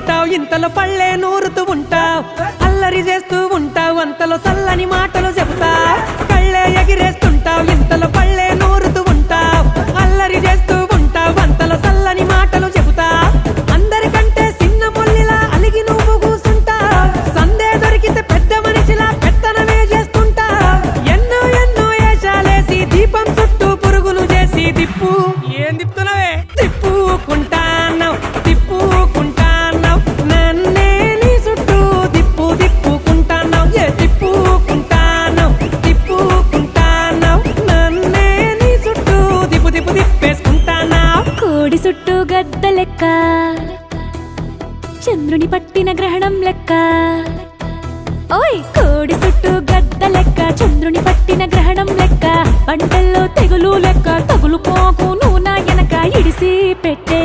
ఉంటావు ఇంతలో పళ్ళే నూరుతూ ఉంటావు అల్లరి చేస్తూ ఉంటావు అంతలో చల్లని మాటలు చెబుతావు కళ్ళే ఎగిరేస్తుంటావు ఇంతలో పళ్ళే నూరుతూ ఉంటావు అల్లరి చేస్తూ ఉంటావు అంతలో చల్లని మాటలు చెబుతావు అందరికంటే చిన్న మొల్లిలా అలిగి నువ్వు కూసుంటావు సందే దొరికితే పెద్ద మనిషిలా పెత్తనమే చేస్తుంటావు ఎన్నో ఎన్నో ఏషాలేసి దీపం చుట్టూ పురుగులు చేసి ఏం తిప్పుతున్నావే తిప్పుకుంటాన్నావు నన్నే నీ చుట్టూ తిప్పుకుంటాన్నావు తిప్పుకుంటాన్నావు నన్నే నీ చుట్టూ తిప్పేసుకుంటాన్నావు కోడి చుట్టూ గద్ద లెక్క చంద్రుని పట్టిన గ్రహణం లెక్క ఓయ్ కోడి చుట్టూ గద్ద లెక్క చంద్రుని పట్టిన గ్రహణం లెక్క పంటల్లో తెగులు లెక్క తగులు పోకు నువ్వు నా వెనక ఇడిసి పెట్టే